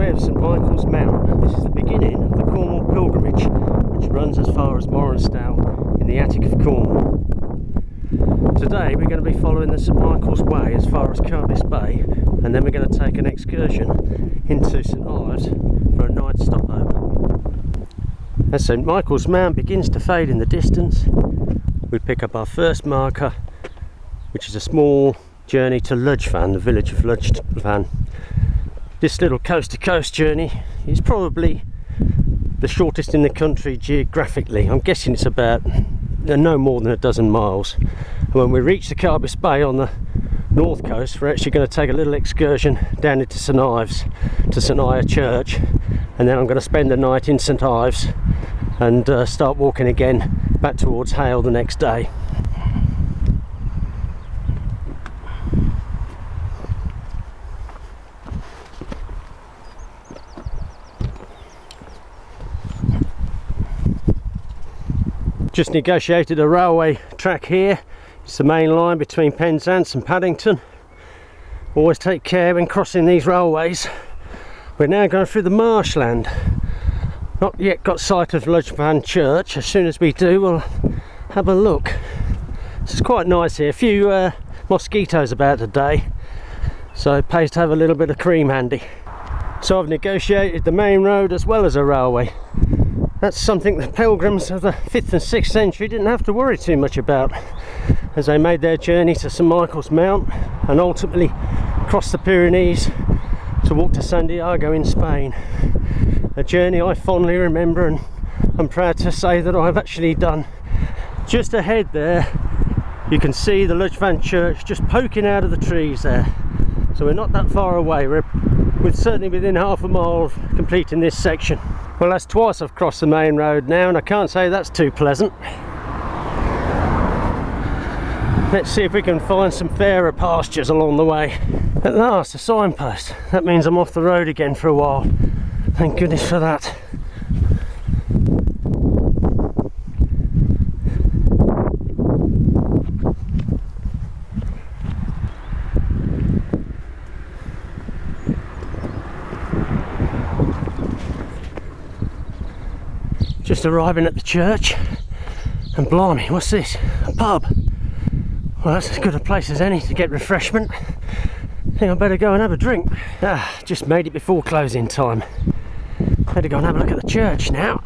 way of St Michael's Mount. This is the beginning of the Cornwall pilgrimage, which runs as far as Morristown in the Attic of Cornwall. Today we're going to be following the St Michael's Way as far as Cornish Bay, and then we're going to take an excursion into St Ives for a night stopover. As St Michael's Mount begins to fade in the distance, we pick up our first marker, which is a small journey to Ludgvan, the village of Ludgvan. This little coast-to-coast journey is probably the shortest in the country geographically. I'm guessing it's about no more than a dozen miles. And when we reach the Cornish Bay on the north coast, we're actually going to take a little excursion down into St Ives to St Ives Church, and then I'm going to spend the night in St Ives and start walking again back towards Hale the next day. Just negotiated a railway track here. It's the main line between Penzance and Paddington. Always take care when crossing these railways. We're now going through the marshland. Not yet got sight of Ludgvan Church. As soon as we do, we'll have a look. This is quite nice here. A few mosquitoes about today, so it pays to have a little bit of cream handy. So I've negotiated the main road as well as a railway. That's something the pilgrims of the 5th and 6th century didn't have to worry too much about as they made their journey to St Michael's Mount and ultimately crossed the Pyrenees to walk to Santiago in Spain. A journey I fondly remember, and I'm proud to say that I've actually done. Just ahead there you can see the Ludgvan Church just poking out of the trees there, so we're not that far away. We're certainly within half a mile of completing this section. Well, that's twice I've crossed the main road now, and I can't say that's too pleasant. Let's see if we can find some fairer pastures along the way. At last, a signpost. That means I'm off the road again for a while. Thank goodness for that. Just arriving at the church, and blimey, what's this? A pub? Well, that's as good a place as any to get refreshment. I think I better go and have a drink. Just made it before closing time. Better go and have a look at the church now.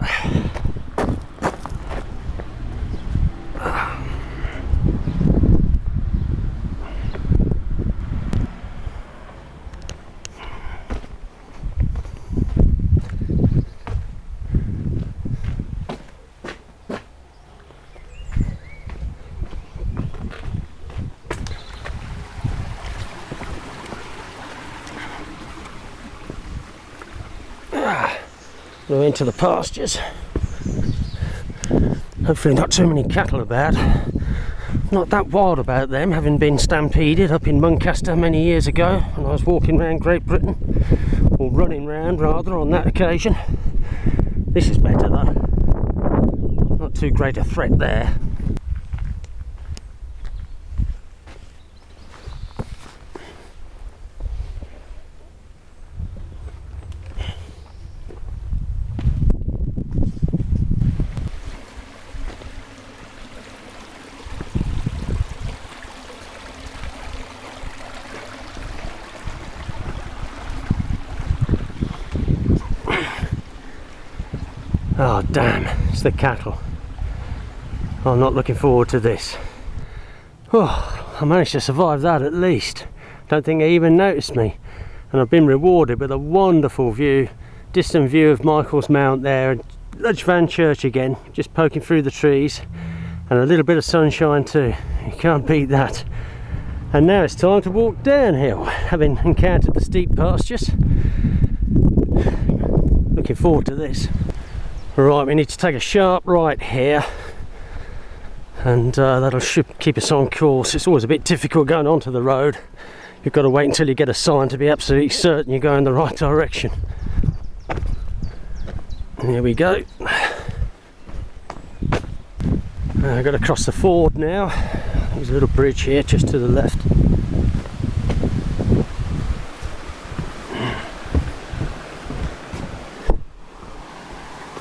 We're into the pastures. Hopefully not too many cattle about. Not that wild about them, having been stampeded up in Muncaster many years ago when I was walking around Great Britain, or running round rather on that occasion. This is better though. Not too great a threat there. Oh damn, it's the cattle. I'm not looking forward to this. Oh, I managed to survive that at least. Don't think they even noticed me. And I've been rewarded with a wonderful view, distant view of Michael's Mount there, and Ludgvan Church again, just poking through the trees, and a little bit of sunshine too. You can't beat that. And now it's time to walk downhill, having encountered the steep pastures. Looking forward to this. Right, we need to take a sharp right here, and should keep us on course. It's always a bit difficult going onto the road. You've got to wait until you get a sign to be absolutely certain you're going the right direction. And here we go. I've got to cross the ford now. There's a little bridge here just to the left.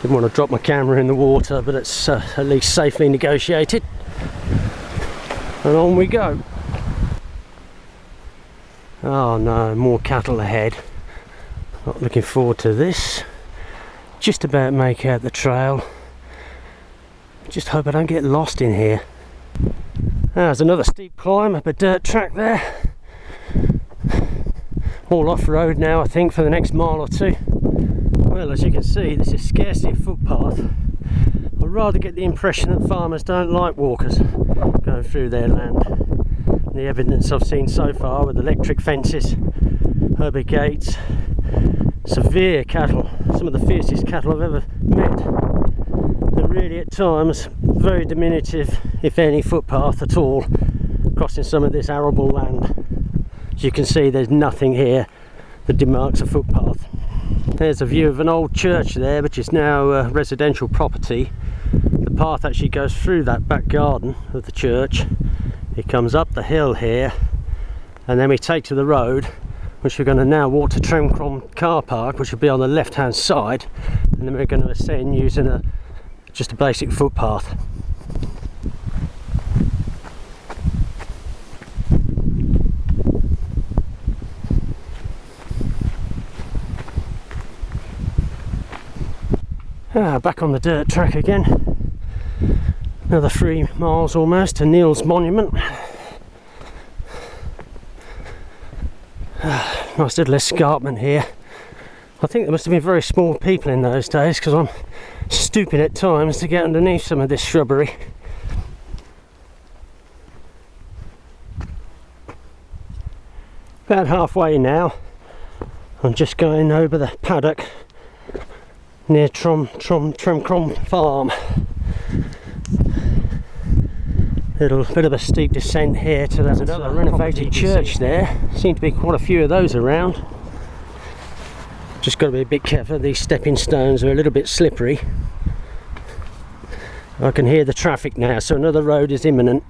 Didn't want to drop my camera in the water, but it's at least safely negotiated. And on we go. Oh no, more cattle ahead. Not looking forward to this. Just about make out the trail. Just hope I don't get lost in here. There's another steep climb up a dirt track there. All off-road now, I think, for the next mile or two. Well, as you can see, this is scarcely a footpath. I'd rather get the impression that farmers don't like walkers going through their land. The evidence I've seen so far with electric fences, herby gates, severe cattle, some of the fiercest cattle I've ever met. And really at times, very diminutive, if any, footpath at all, crossing some of this arable land. As you can see, there's nothing here that demarks a footpath. There's a view of an old church there, which is now residential property. The path actually goes through that back garden of the church. It comes up the hill here, and then we take to the road, which we're going to now walk to Tremcrom car park, which will be on the left hand side, and then we're going to ascend using just a basic footpath. Back on the dirt track again. Another 3 miles almost to Neil's monument. Nice little escarpment here. I think there must have been very small people in those days, because I'm stooping at times to get underneath some of this shrubbery. About halfway now. I'm just going over the paddock near Tremcrom Farm. Little bit of a steep descent here to that another renovated church there. Seem to be quite a few of those around. Just got to be a bit careful, these stepping stones are a little bit slippery. I can hear the traffic now, so another road is imminent.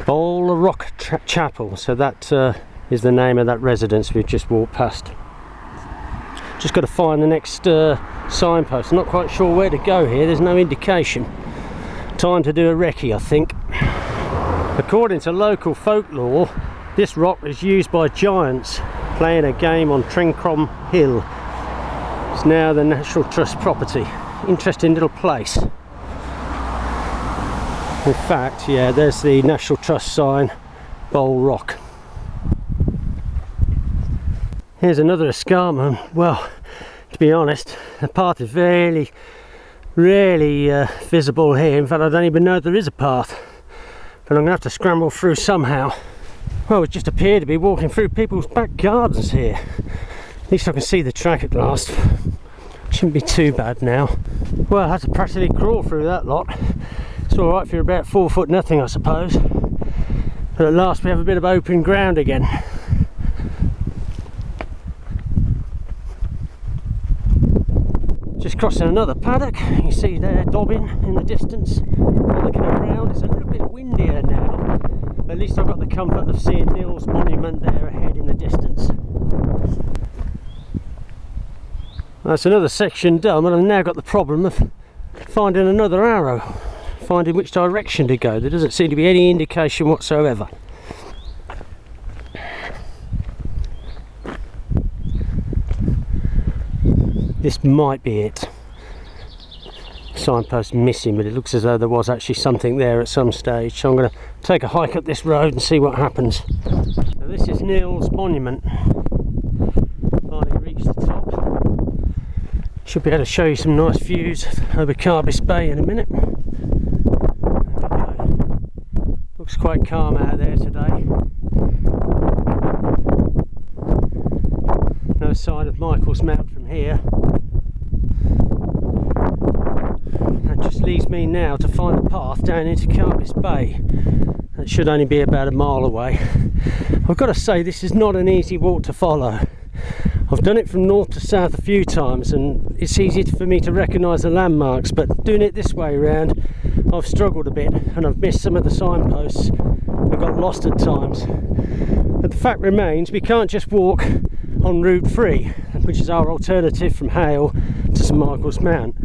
Bowl Rock Chapel, so that is the name of that residence we've just walked past. Just got to find the next signpost. I'm not quite sure where to go here, there's no indication. Time to do a recce, I think. According to local folklore, this rock is used by giants playing a game on Tremcrom Hill. It's now the National Trust property. Interesting little place. In fact, yeah, there's the National Trust sign, Bowl Rock. Here's another escarpment. Well, to be honest, the path is really visible here. In fact, I don't even know if there is a path, but I'm going to have to scramble through somehow. Well, it just appeared to be walking through people's back gardens here. At least I can see the track at last. Shouldn't be too bad now. Well, I had to practically crawl through that lot. It's alright for about 4 foot nothing, I suppose. But at last we have a bit of open ground again. Just crossing another paddock. You see there Dobbin in the distance. Looking around, it's a little bit windier now. At least I've got the comfort of seeing Neil's monument there ahead in the distance. That's another section done, and I've now got the problem of finding another arrow. Finding which direction to go. There doesn't seem to be any indication whatsoever. This might be it. Signpost missing, but it looks as though there was actually something there at some stage. So I'm going to take a hike up this road and see what happens. Now this is Neil's monument. Finally reached the top. Should be able to show you some nice views over Carbis Bay in a minute. Looks quite calm out there today. No sign of Michael's Mount from here. That just leaves me now to find the path down into Carbis Bay. That should only be about a mile away. I've got to say, this is not an easy walk to follow. I've done it from north to south a few times and it's easy for me to recognise the landmarks, but doing it this way around I've struggled a bit and I've missed some of the signposts and got lost at times. But the fact remains, we can't just walk on Route 3, which is our alternative from Hale to St Michael's Mount.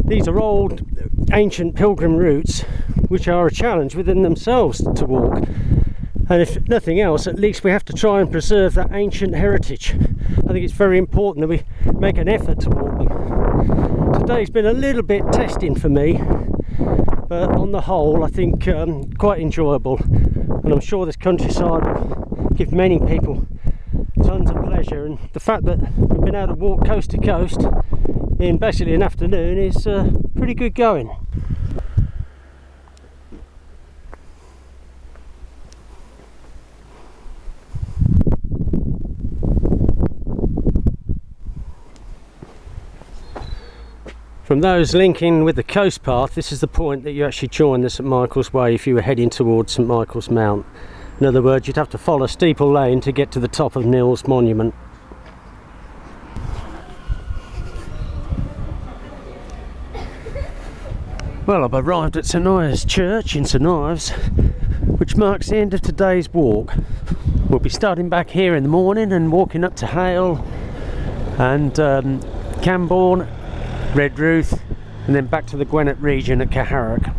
These are old ancient pilgrim routes which are a challenge within themselves to walk, and if nothing else, at least we have to try and preserve that ancient heritage. I think it's very important that we make an effort to walk them. Today's been a little bit testing for me, but on the whole I think quite enjoyable, and I'm sure this countryside will give many people tons of pleasure, and the fact that we've been able to walk coast to coast in basically an afternoon is pretty good going. From those linking with the coast path, this is the point that you actually join the St Michael's Way if you were heading towards St Michael's Mount. In other words, you'd have to follow Steeple Lane to get to the top of Nill's Monument. Well, I've arrived at St Ives Church in St Ives, which marks the end of today's walk. We'll be starting back here in the morning and walking up to Hale and Camborne, Redruth, and then back to the Gwennap region at Caharrock.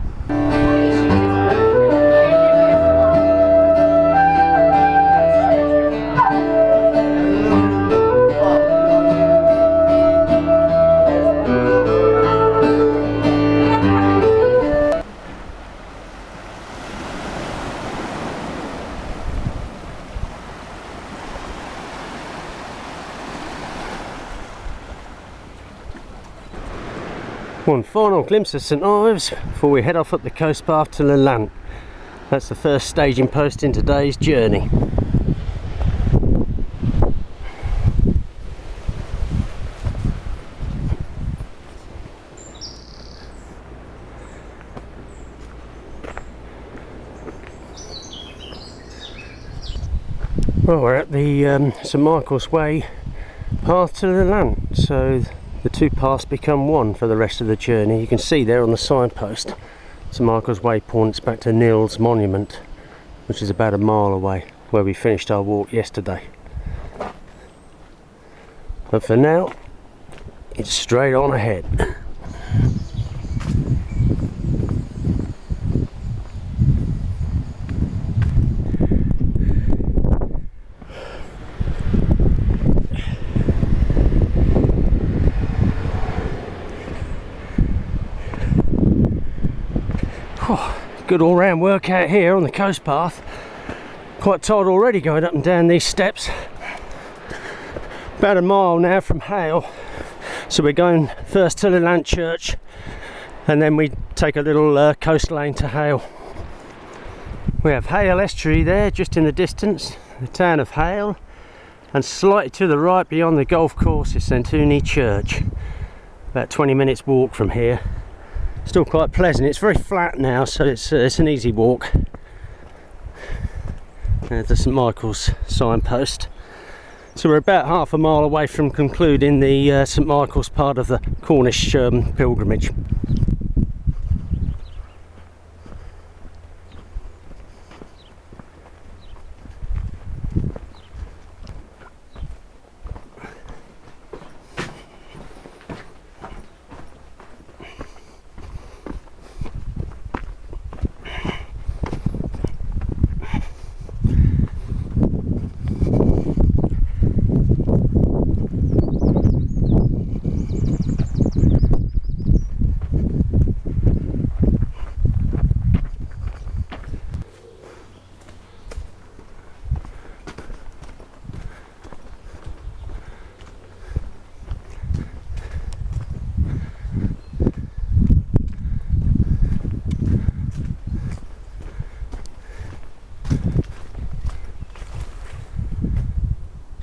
One final glimpse of St Ives before we head off up the coast path to Lelant. That's the first staging post in today's journey. Well, we're at the St Michael's Way path to Lelant, so the two paths become one for the rest of the journey. You can see there on the signpost, St Michael's Way points back to Nill's Monument, which is about a mile away, where we finished our walk yesterday. But for now, it's straight on ahead. Good all-round workout here on the coast path. Quite tired already going up and down these steps. About a mile now from Hale, so we're going first to Lelant Church and then we take a little coast lane to Hale. We have Hale Estuary there just in the distance, the town of Hale, and slightly to the right beyond the golf course is St Uni Church. About 20 minutes walk from here. Still quite pleasant. It's very flat now, so it's an easy walk. There's the St Michael's signpost. So we're about half a mile away from concluding the St Michael's part of the Cornish pilgrimage.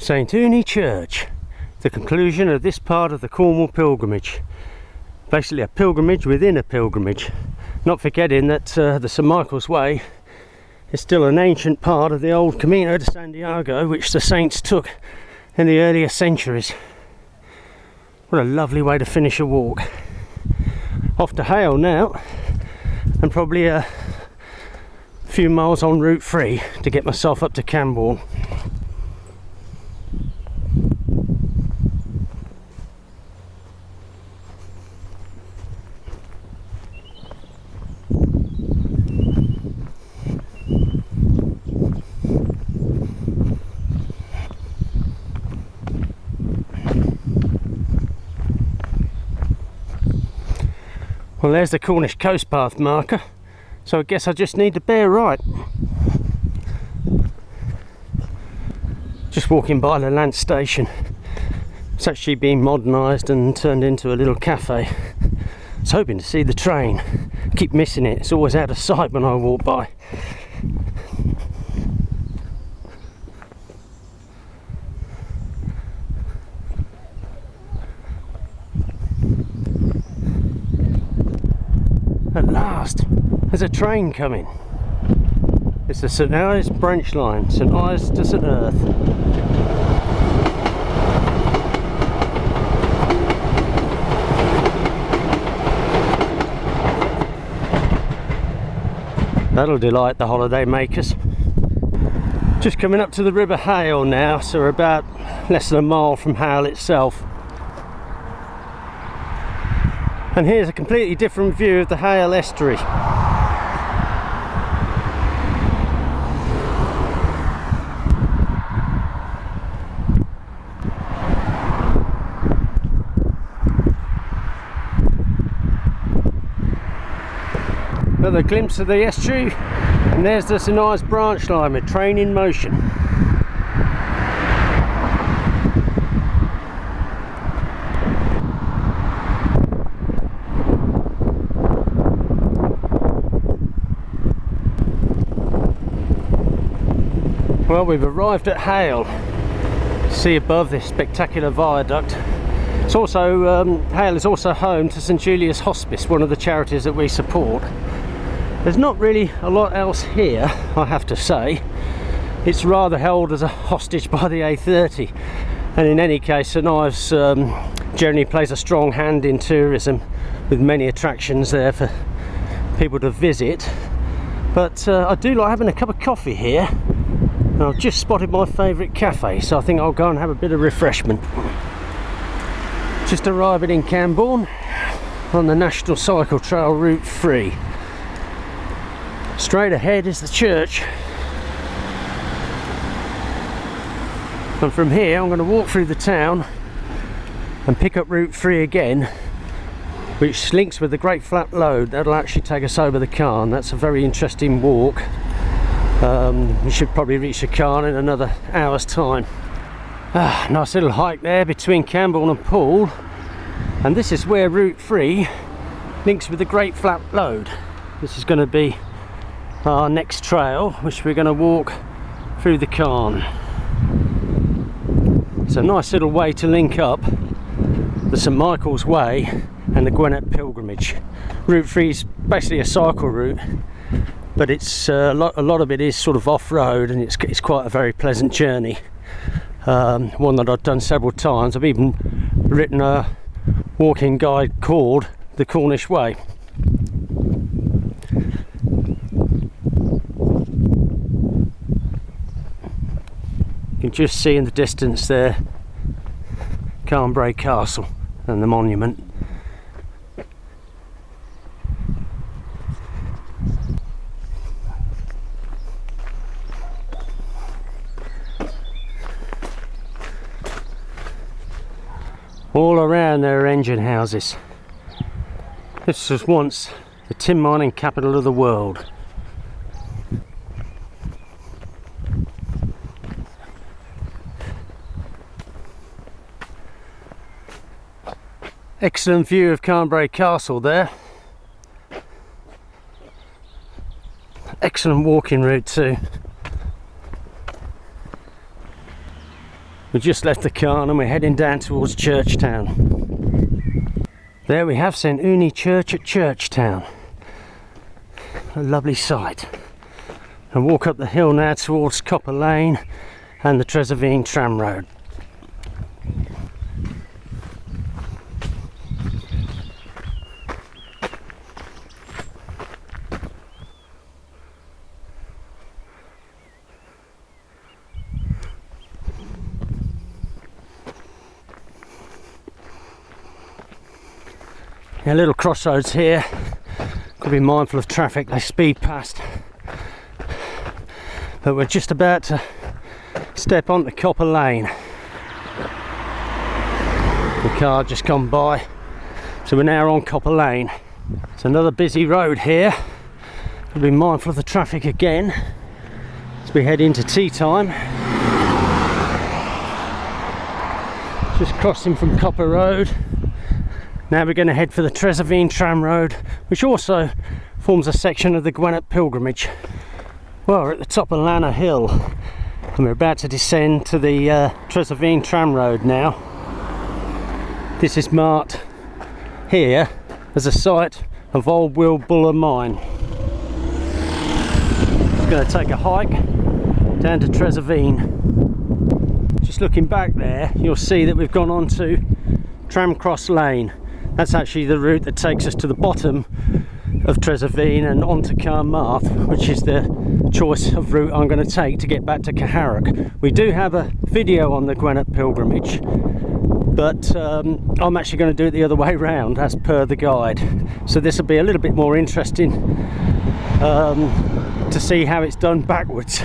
St Uni Church, the conclusion of this part of the Cornwall pilgrimage. Basically a pilgrimage within a pilgrimage, not forgetting that the St Michael's Way is still an ancient part of the old Camino de Santiago, which the saints took in the earlier centuries. What a lovely way to finish a walk. Off to Hale now, and probably a few miles on Route 3 to get myself up to Camborne. Well, there's the Cornish coast path marker, so I guess I just need to bear right. Just walking by the Lance station. It's actually been modernised and turned into a little cafe. I was hoping to see the train. Keep missing it, it's always out of sight when I walk by. At last, there's a train coming. It's the St Ives branch line, St Ives to St Earth. That'll delight the holiday makers. Just coming up to the River Hale now, so we're about less than a mile from Hale itself. And here's a completely different view of the Hale estuary. Another glimpse of the estuary, and there's the St Ives branch line with train in motion. Well, we've arrived at Hale. See above this spectacular viaduct. It's also Hale is also home to St Julia's Hospice, one of the charities that we support. There's not really a lot else here, I have to say. It's rather held as a hostage by the A30, and in any case St Ives generally plays a strong hand in tourism, with many attractions there for people to visit. But I do like having a cup of coffee here. And I've just spotted my favourite cafe, so I think I'll go and have a bit of refreshment. Just arriving in Camborne on the National Cycle Trail Route 3. Straight ahead is the church. And from here I'm going to walk through the town and pick up Route 3 again, which links with the Great Flat Lode. That'll actually take us over the Carn. That's a very interesting walk. We should probably reach the Carn in another hour's time. Nice little hike there between Camborne and Poole, and this is where Route 3 links with the Great Flat Lode. This is going to be our next trail, which we're going to walk through the Carn. It's a nice little way to link up the St Michael's Way and the Gwennap pilgrimage. Route 3 is basically a cycle route, but it's a lot of it is sort of off-road, and it's quite a very pleasant journey. One that I've done several times. I've even written a walking guide called the Cornish Way. You can just see in the distance there Carnbray Castle and the monument. All around there are engine houses. This was once the tin mining capital of the world. Excellent view of Carnbray Castle there. Excellent walking route too. We just left the Carn and we're heading down towards Churchtown. There we have St Uni Church at Churchtown. A lovely sight. And walk up the hill now towards Copper Lane and the Trezevine tram road. Yeah, little crossroads here. Got to be mindful of traffic, they speed past. But we're just about to step onto Copper Lane. The car just gone by, so we're now on Copper Lane. It's another busy road here. Got to be mindful of the traffic again as we head into tea time. Just crossing from Copper Road. Now we're going to head for the Trezevene tram road, which also forms a section of the Gwennap pilgrimage. Well, we're at the top of Lanna Hill and we're about to descend to the Trezevene tram road now. This is marked here as a site of Old Wilbulla Mine. Just going to take a hike down to Trezevene. Just looking back there, you'll see that we've gone on to Tramcross Lane. That's actually the route that takes us to the bottom of Trezevene and onto Carmarth, which is the choice of route I'm going to take to get back to Caharrock. We do have a video on the Gwennap pilgrimage, but I'm actually going to do it the other way round as per the guide. So this will be a little bit more interesting to see how it's done backwards.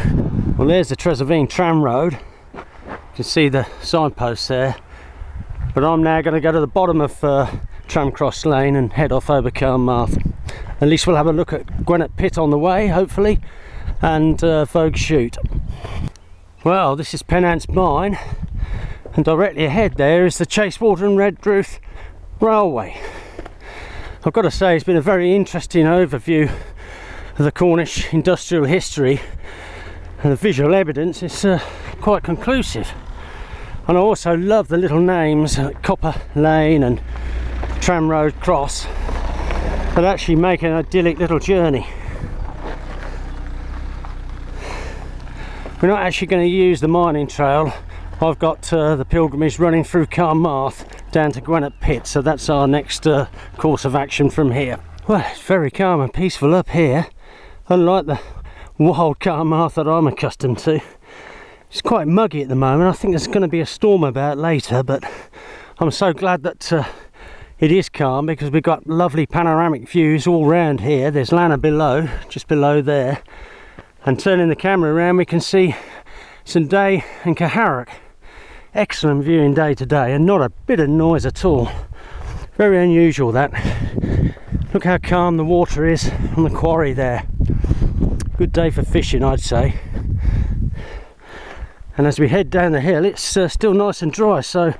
Well, there's the Trezevene tram road. You can see the signpost there. But I'm now going to go to the bottom of Tramcross Lane and head off over Carmarth. At least we'll have a look at Gwennap Pit on the way, hopefully, and Vogue Shoot. Well, this is Pennant's Mine, and directly ahead there is the Chasewater and Redruth Railway. I've got to say, it's been a very interesting overview of the Cornish industrial history, and the visual evidence is quite conclusive. And I also love the little names like Copper Lane and Tram Road Cross that actually make an idyllic little journey. We're not actually going to use the mining trail. I've got the pilgrimage running through Carmarth down to Gwennap Pit, so that's our next course of action from here. Well, it's very calm and peaceful up here, unlike the wild Carmarth that I'm accustomed to. It's quite muggy at the moment. I think there's going to be a storm about later, but I'm so glad that it is calm, because we've got lovely panoramic views all round here. There's Lanna below, just below there, and turning the camera around we can see St Day and Caharrock. Excellent viewing day today, and not a bit of noise at all. Very unusual that. Look how calm the water is on the quarry there. Good day for fishing, I'd say. And as we head down the hill, it's still nice and dry, so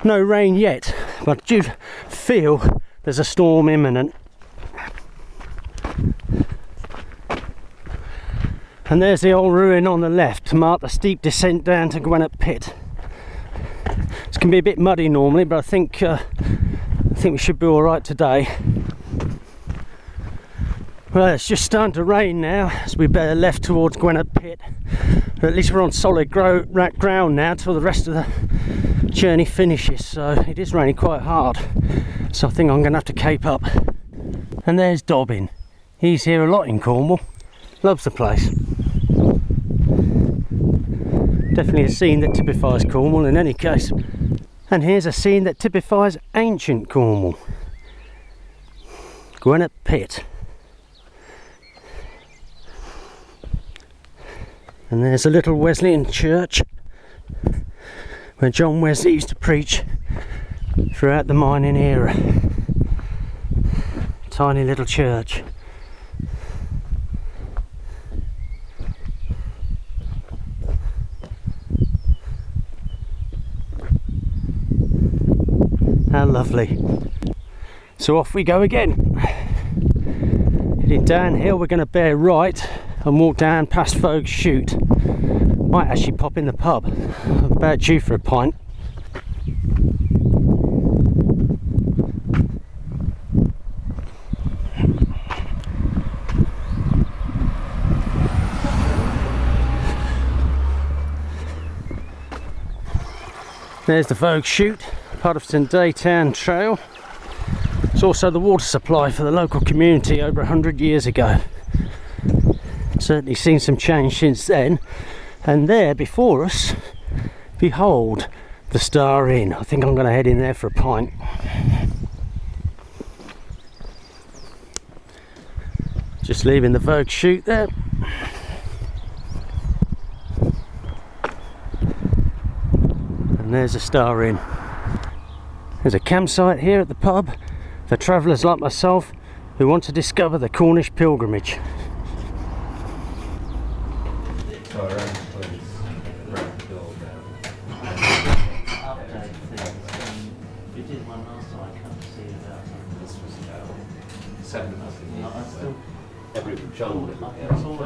no rain yet, but I do feel there's a storm imminent. And there's the old ruin on the left to mark the steep descent down to Gwennap Pit. This can be a bit muddy normally, but I think we should be all right today. Well, it's just starting to rain now as we bear left towards Gwennap Pit. But at least we're on solid ground now till the rest of the journey finishes. So it is raining quite hard. So I think I'm going to have to cape up. And there's Dobbin. He's here a lot in Cornwall. Loves the place. Definitely a scene that typifies Cornwall in any case. And here's a scene that typifies ancient Cornwall. Gwennap Pit. And there's a little Wesleyan church where John Wesley used to preach throughout the mining era. Tiny little church. How lovely. So off we go again. Heading downhill, we're going to bear right and walk down past Vogue Shoot. Might actually pop in the pub. I'm about due for a pint. There's the Vogue Shoot, part of St Day Town Trail. It's also the water supply for the local community over 100 years ago. Certainly seen some change since then. And there before us, behold, the Star Inn. I think I'm going to head in there for a pint. Just leaving the Vogue chute there. And there's a Star Inn. There's a campsite here at the pub for travellers like myself who want to discover the Cornish pilgrimage.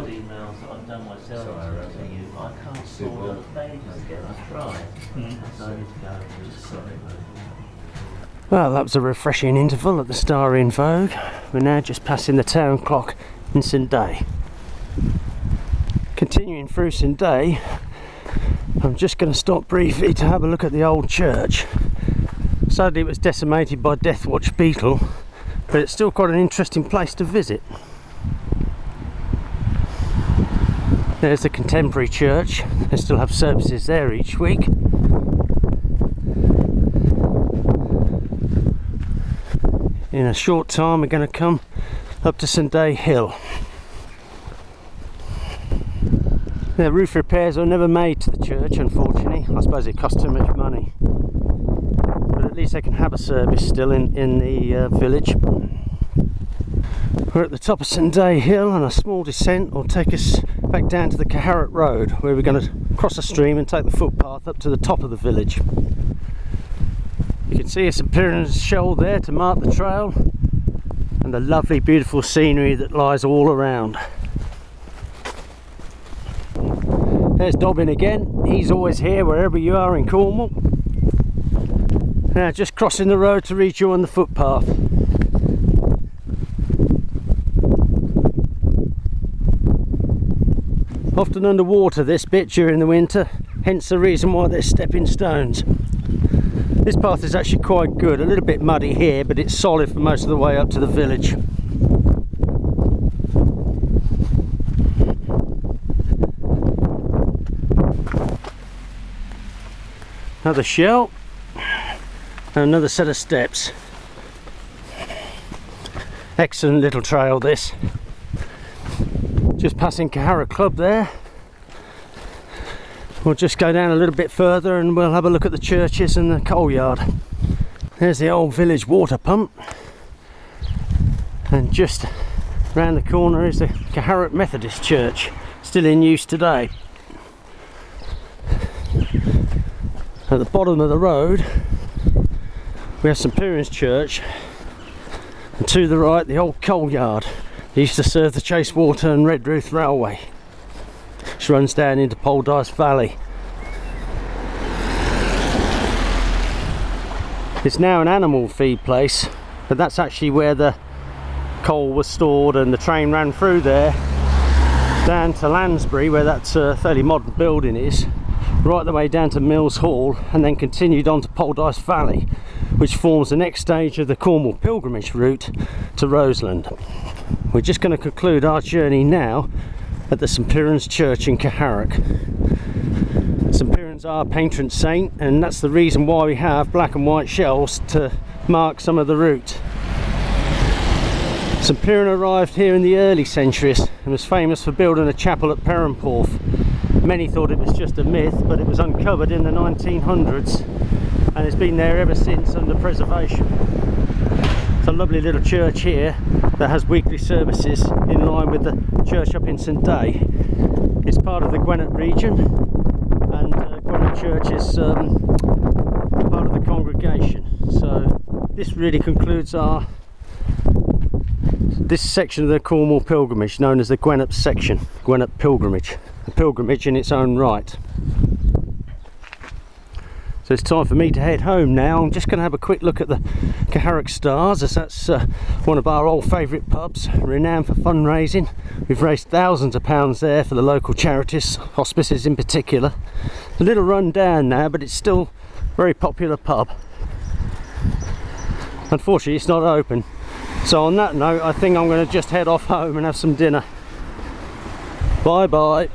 Emails that I've done myself to you. I can't sort out the pages again. I've tried. So I need to go through. Well, that was a refreshing interval at the Star Inn Vogue. We're now just passing the town clock in St Day. Continuing through St Day, I'm just going to stop briefly to have a look at the old church. Sadly it was decimated by Death Watch beetle, but it's still quite an interesting place to visit. There's the contemporary church. They still have services there each week. In a short time we're going to come up to St Day Hill. The roof repairs were never made to the church, unfortunately. I suppose it cost too much money. But at least they can have a service still in the village. We're at the top of St Day Hill, and a small descent will take us back down to the Caharet Road, where we're going to cross a stream and take the footpath up to the top of the village. You can see a St Piran's shoal there to mark the trail, and the lovely beautiful scenery that lies all around. There's Dobbin again. He's always here wherever you are in Cornwall. Now just crossing the road to rejoin the footpath. Often underwater this bit during the winter, hence the reason why there's stepping stones. This path is actually quite good, a little bit muddy here, but it's solid for most of the way up to the village. Another shell and another set of steps. Excellent little trail this. Just passing Caharet Club there. We'll just go down a little bit further and we'll have a look at the churches and the coal yard. There's the old village water pump, and just round the corner is the Caharet Methodist Church, still in use today. At the bottom of the road we have St Piran's Church, and to the right the old coal yard. It used to serve the Chasewater and Redruth Railway, which runs down into Poldice Valley. It's now an animal feed place, but that's actually where the coal was stored, and the train ran through there down to Lansbury, where that fairly modern building is, right the way down to Mills Hall, and then continued on to Poldice Valley, which forms the next stage of the Cornwall pilgrimage route to Roseland. We're just going to conclude our journey now at the St Piran's Church in Caharet. St Piran's our patron saint, and that's the reason why we have black and white shells to mark some of the route. St Piran arrived here in the early centuries and was famous for building a chapel at Perranporth. Many thought it was just a myth, but it was uncovered in the 1900s and it's been there ever since under preservation. It's a lovely little church here that has weekly services in line with the church up in St Day. It's part of the Gwennap region, and Gwennap Church is part of the congregation. So this really concludes this section of the Cornwall pilgrimage, known as the Gwennap section, Gwennap pilgrimage, a pilgrimage in its own right. So it's time for me to head home now. I'm just going to have a quick look at the Caharet Stars, as that's one of our old favourite pubs, renowned for fundraising. We've raised thousands of pounds there for the local charities, hospices in particular. A little run down now, but it's still a very popular pub. Unfortunately it's not open. So on that note, I think I'm going to just head off home and have some dinner. Bye bye.